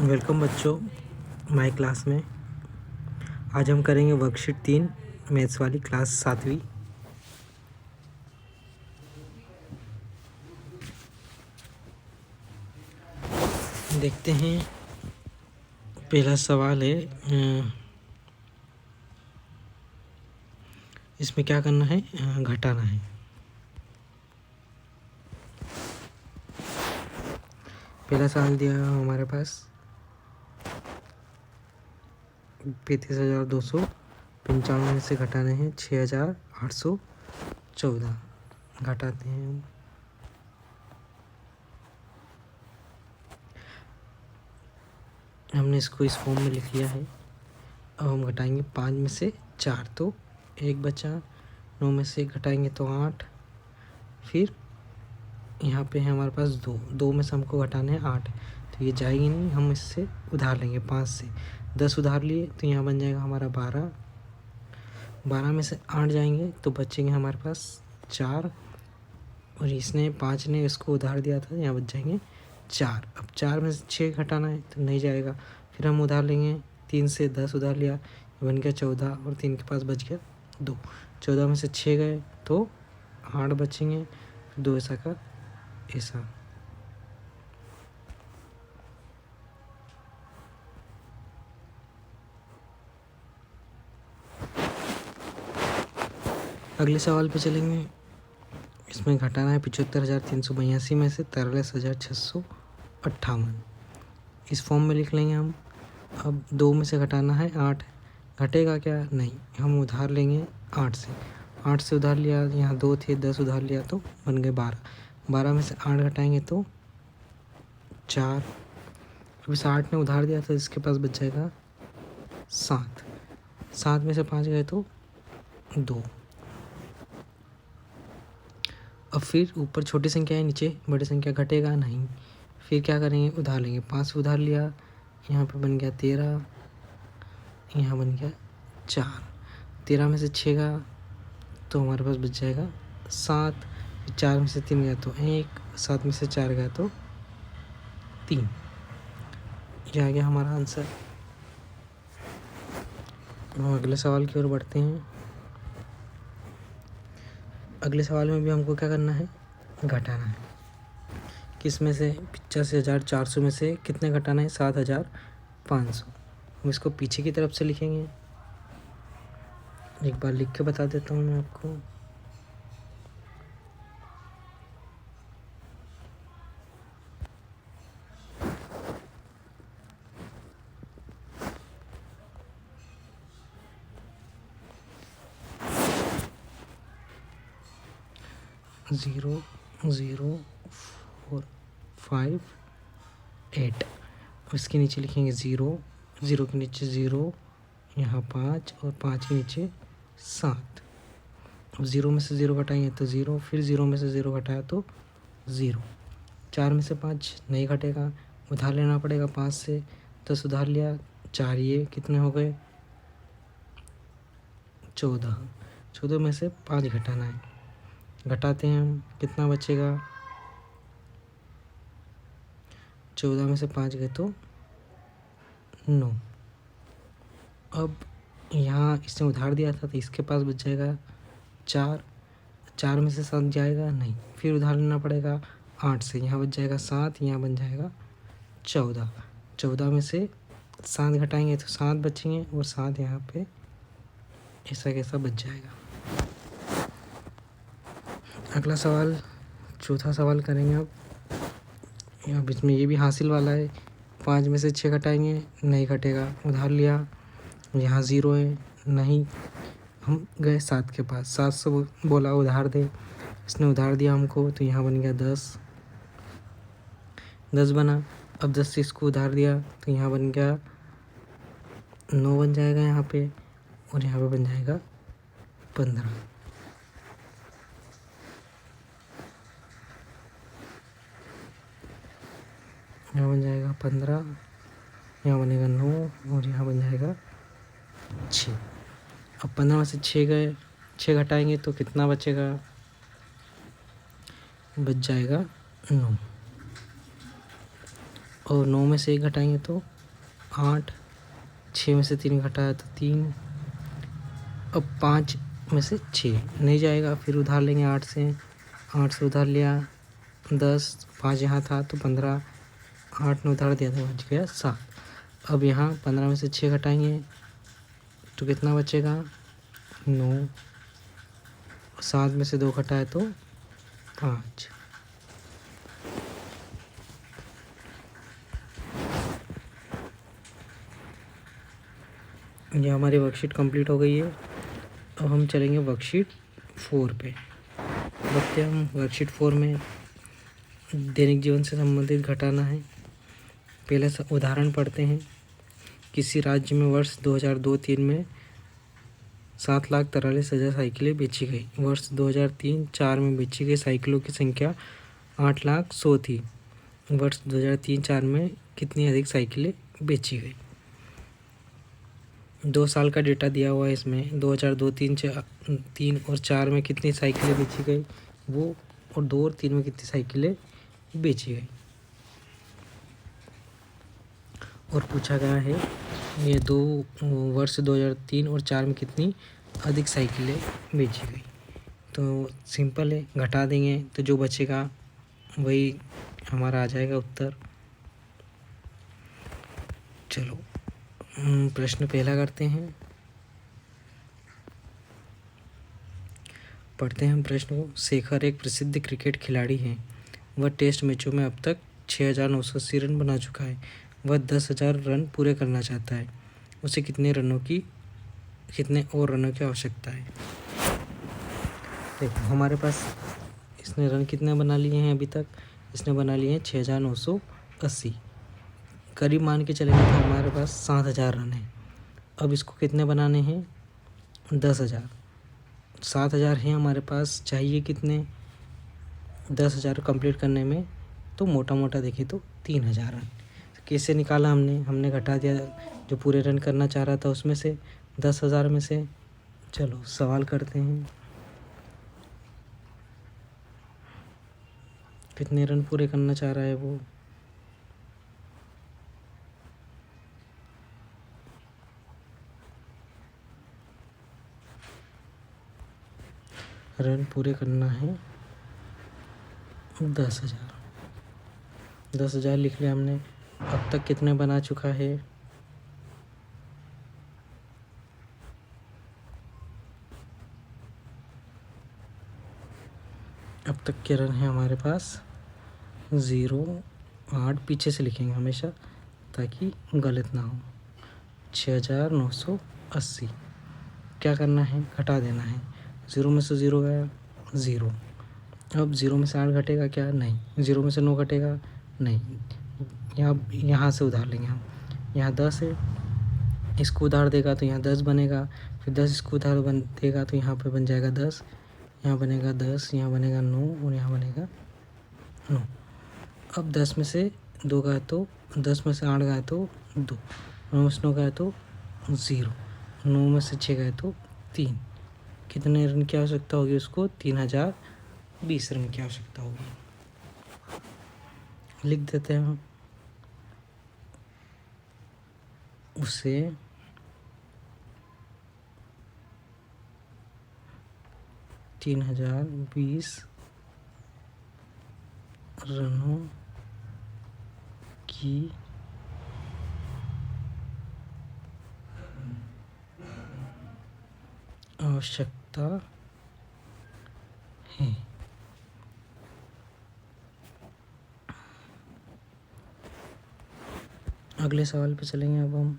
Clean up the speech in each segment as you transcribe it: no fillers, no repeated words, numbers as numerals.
Welcome बच्चों my class में। आज हम करेंगे वर्कशीट 3 मैथ्स वाली क्लास 7वीं। देखते हैं, पहला सवाल है, इसमें क्या करना है, घटाना है। पहला सवाल दिया है हमारे पास 35,295 में से घटाने हैं 6,814। घटाते हैं हम। हमने इसको इस फॉर्म में लिख लिया है। अब हम घटाएंगे 5 में से 4 तो 1 बचा, 9 में से घटाएंगे तो 8, फिर यहाँ पे है हमारे पास 2 में से हमको घटाने हैं 8, तो ये जाएगी नहीं, हम इससे उधार लेंगे 5 से 10 उधार लिए तो यहाँ बन जाएगा हमारा 12। 12 में से 8 जाएंगे तो बचेंगे हमारे पास 4, और इसने 5 ने इसको उधार दिया था, यहाँ बच जाएंगे 4। अब 4 में से 6 घटाना है तो नहीं जाएगा, फिर हम उधार लेंगे 3 से 10 उधार लिया, बन गया 14, और 3 के पास बच गया 2। 14 में से 6 गए तो 8 बचेंगे, 2 ऐसा का ऐसा। अगले सवाल पे चलेंगे। इसमें घटाना है 75,382 में से 43,658। इस फॉर्म में लिख लेंगे हम। अब 2 में से घटाना है 8, घटेगा क्या, नहीं, हम उधार लेंगे 8 से। 8 से उधार लिया, यहाँ 2 थे, 10 उधार लिया तो बन गए 12। 12 में से 8 घटाएंगे तो 4। अब इस 8 ने उधार दिया तो इसके पास बच जाएगा 7। 7 में से 5 गए तो 2। अब फिर ऊपर छोटी संख्या है, नीचे बड़ी संख्या, घटेगा नहीं, फिर क्या करेंगे, उधार लेंगे। 5 उधार लिया, यहाँ पे बन गया 13, यहाँ बन गया 4। 13 में से 6 गया तो हमारे पास बच जाएगा 7। 4 में से 3 गया तो 1, 7 में से 4 गया तो 3। ये आ गया हमारा आंसर। हम अगले सवाल की ओर बढ़ते हैं। अगले सवाल में भी हमको क्या करना है, घटाना है। किस में से 85,400 में से कितने घटाना है, 7,500। हम इसको पीछे की तरफ से लिखेंगे, एक बार लिख के बता देता हूँ मैं आपको। ज़ीरो 0 4 5 8। इसके नीचे लिखेंगे 0, 0 के नीचे 0, यहाँ 5, और 5 के नीचे 7। अब 0 में से 0 घटाएंगे तो 0, फिर 0 में से 0 घटाया तो 0। 4 में से 5 नहीं घटेगा, उधार लेना पड़ेगा 5 से। 10 उधार लिया, 4, ये कितने हो गए, 14। 14 में से 5 घटाना है, घटाते हैं हम, कितना बचेगा, 14 में से 5 गए तो 9। अब यहाँ इसने उधार दिया था तो इसके पास बच जाएगा 4। 4 में से 7 जाएगा नहीं, फिर उधार लेना पड़ेगा 8 से, यहाँ बच जाएगा 7, यहाँ बन जाएगा 14। 14 में से 7 घटाएंगे तो 7 बचेंगे, और 7 यहाँ पे ऐसा कैसा बच जाएगा। अगला सवाल, चौथा सवाल करेंगे अब इसमें ये भी हासिल वाला है। 5 में से 6 घटाएंगे, नहीं घटेगा, उधार लिया, यहाँ 0 है, नहीं, हम गए 7 के पास, 7 से बोला उधार दे, इसने उधार दिया हमको तो यहाँ बन गया 10। 10 बना, अब 10 से इसको उधार दिया तो यहाँ बन गया 9 बन जाएगा यहाँ पे, और यहाँ पे बन जाएगा 15। यहाँ बन जाएगा 15, यहाँ बनेगा 9, और यहाँ बन जाएगा 6। अब 15 में से 6 गए, 6 घटाएंगे तो कितना बचेगा, बच जाएगा 9। और 9 में से 1 घटाएंगे तो 8, 6 में से 3 घटाया तो 3, अब 5 में से 6 नहीं जाएगा, फिर उधार लेंगे 8 से उधार लिया 10, 5 यहाँ था तो 15, 8 ने उधार दिया तो बच गया 7। अब यहाँ 15 में से 6 घटाएंगे तो कितना बचेगा 9, 7 में से 2 घटाए तो 5। ये हमारी वर्कशीट कंप्लीट हो गई है। अब हम चलेंगे वर्कशीट 4 पे। देखते हैं हम वर्कशीट 4 में दैनिक जीवन से संबंधित घटाना है। पहले उदाहरण पढ़ते हैं। किसी राज्य में वर्ष 2002-3 में 7,43,000 साइकिलें बेची गई। वर्ष 2003-4 में बेची गई साइकिलों की संख्या 8,100,000 थी। वर्ष 2003-4 में कितनी अधिक साइकिलें बेची गई। 2 साल का डेटा दिया हुआ है इसमें। 2002-3 और 4 में कितनी साइकिलें बेची गई वो, और 2 और 3 में कितनी साइकिलें बेची गई। और पूछा गया है ये वर्ष 2003 और 4 में कितनी अधिक साइकिलें बेची गई। तो सिंपल है, घटा देंगे तो जो बचेगा वही हमारा आ जाएगा उत्तर। चलो प्रश्न पहला करते हैं, पढ़ते हैं हम प्रश्न को। शेखर एक प्रसिद्ध क्रिकेट खिलाड़ी है। वह टेस्ट मैचों में अब तक 6,980 रन बना चुका है। वह 10,000 रन पूरे करना चाहता है। उसे कितने और रनों की आवश्यकता है। देखो हमारे पास इसने रन कितने बना लिए हैं अभी तक, इसने बना लिए हैं 6,980। करीब मान के चलेंगे तो हमारे पास 7,000 रन है। अब इसको कितने बनाने हैं 10,000। 7,000 हैं हमारे पास, चाहिए कितने 10,000 कंप्लीट करने में, तो मोटा मोटा देखें तो 3,000 रन। कैसे निकाला हमने घटा दिया जो पूरे रन करना चाह रहा था उसमें से 10,000 में से। चलो सवाल करते हैं, कितने रन पूरे करना चाह रहा है वो। रन पूरे करना है 10,000। 10,000 लिख लिया हमने। अब तक कितने बना चुका है, अब तक के रन है हमारे पास 0, 8 पीछे से लिखेंगे हमेशा ताकि गलत ना हो। 6,980 क्या करना है, घटा देना है। 0 में से 0 गया 0। अब 0 में से 8 घटेगा क्या, नहीं। 0 में से 9 घटेगा नहीं। यहाँ से उधार लेंगे हम। यहाँ 10 है, इसको उधार देगा तो यहाँ 10 बनेगा। फिर 10 इसको उधार देगा तो यहाँ पे बन जाएगा 10, यहाँ बनेगा 10, यहाँ बनेगा 9 और यहाँ बनेगा 9। अब 10 में से 2 गया तो 10 में से 8 गया तो 2, 9 में से 9 गया तो 0, 9 में से 6 गए तो 3। कितने रन की आवश्यकता होगी उसको, 3,020 रन की आवश्यकता होगी। लिख देते हैं हम उसे 3,020 रनों की आवश्यकता है। अगले सवाल पे चलेंगे। अब हम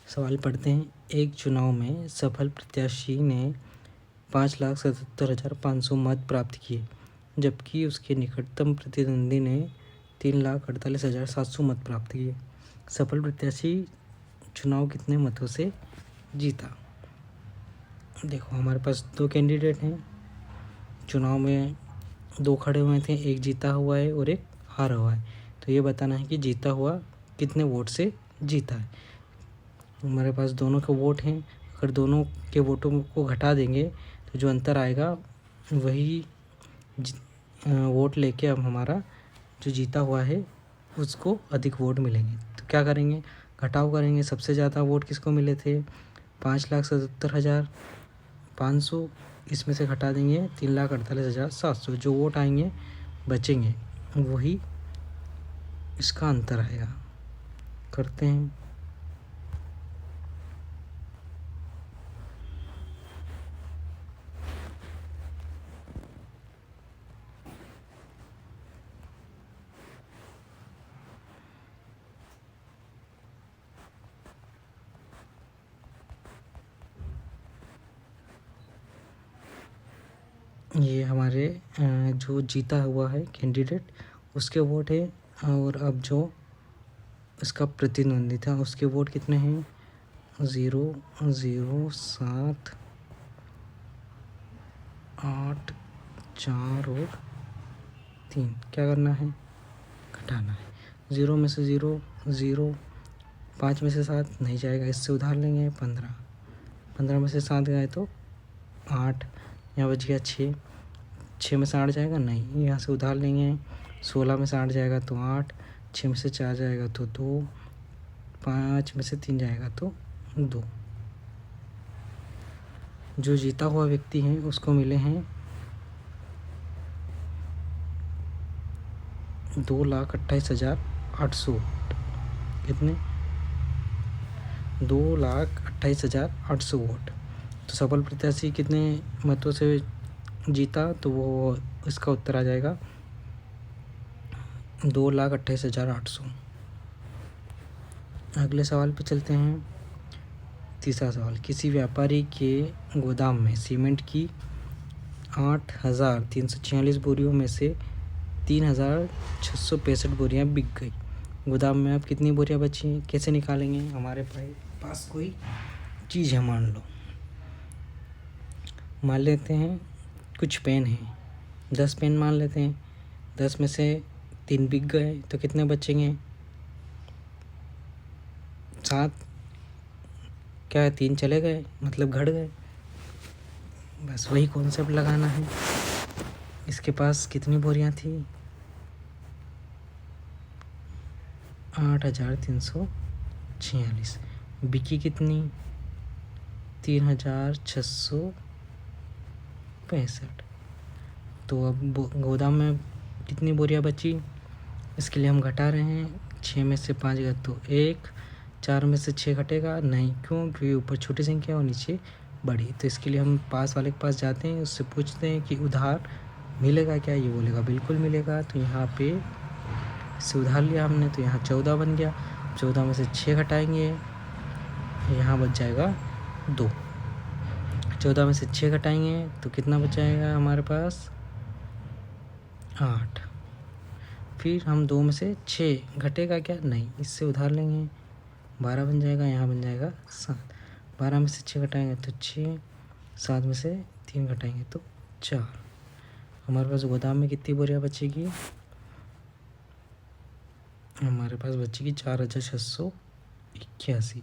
सवाल पढ़ते हैं। एक चुनाव में सफल प्रत्याशी ने 5,77,500 मत प्राप्त किए, जबकि उसके निकटतम प्रतिद्वंदी ने 3,48,700 मत प्राप्त किए। सफल प्रत्याशी चुनाव कितने मतों से जीता। देखो हमारे पास 2 कैंडिडेट हैं। चुनाव में 2 खड़े हुए थे, एक जीता हुआ है और एक हारा हुआ है। तो ये बताना है कि जीता हुआ कितने वोट से जीता है। हमारे पास दोनों के वोट हैं। अगर दोनों के वोटों को घटा देंगे तो जो अंतर आएगा वही वोट लेके अब हमारा जो जीता हुआ है उसको अधिक वोट मिलेंगे। तो क्या करेंगे, घटाव करेंगे। सबसे ज़्यादा वोट किसको मिले थे, 5,77,500, इसमें से घटा देंगे 3,48,700। जो वोट आएंगे बचेंगे वही इसका अंतर आएगा। करते हैं। ये हमारे जो जीता हुआ है कैंडिडेट उसके वोट है, और अब जो इसका प्रतिद्वंदी था उसके वोट कितने हैं, 0, 0, 7, 8, 4 और 3। क्या करना है, घटाना है। 0 में से 0, 0, 5 में से 7 नहीं जाएगा, इससे उधार लेंगे 15, 15 में से 7 गए तो 8, यहाँ बच गया 6, 6 में से 8 जाएगा नहीं, यहाँ से उधार लेंगे। 16 में से 8 जाएगा तो 8, 6 में से 4 जाएगा तो 2, 5 में से 3 जाएगा तो 2। जो जीता हुआ व्यक्ति है उसको मिले हैं 2,28,800 वोट। कितने, 2,28,800 वोट। तो सफल प्रत्याशी कितने मतों से जीता, तो वो इसका उत्तर आ जाएगा 2,28,800। अगले सवाल पे चलते हैं। तीसरा सवाल, किसी व्यापारी के गोदाम में सीमेंट की 8,346 बोरियों में से 3,665 बोरियां बिक गई। गोदाम में अब कितनी बोरियां बची हैं, कैसे निकालेंगे। हमारे पास कोई चीज़ है, मान लेते हैं कुछ पेन है, 10 पेन मान लेते हैं। 10 में से 3 बिक गए तो कितने बचेंगे, 7। क्या है, 3 चले गए मतलब घट गए। बस वही कॉन्सेप्ट लगाना है। इसके पास कितनी बोरियां थी, 8,346। बिकी कितनी, 3,665। तो अब गोदाम में कितनी बोरियां बची, इसके लिए हम घटा रहे हैं। 6 में से 5 गए तो 1, 4 में से 6 घटेगा नहीं, क्यों, क्योंकि ऊपर छोटी संख्या और नीचे बड़ी। तो इसके लिए हम पास वाले के पास जाते हैं, उससे पूछते हैं कि उधार मिलेगा क्या। ये बोलेगा बिल्कुल मिलेगा। तो यहाँ पे इससे उधार लिया हमने, तो यहाँ 14 बन गया। 14 में से 6 घटाएंगे, यहाँ बच जाएगा 2। 14 में से 6 घटाएंगे तो कितना बच जाएगा हमारे पास, 8। फिर हम 2 में से 6 घटेगा क्या, नहीं, इससे उधार लेंगे, 12 बन जाएगा, यहाँ बन जाएगा 7। 12 में से 6 घटाएंगे तो 6, 7 में से 3 घटाएंगे तो 4। हमारे पास गोदाम में कितनी बोरियां बचेगी, हमारे पास बचेगी 4,681।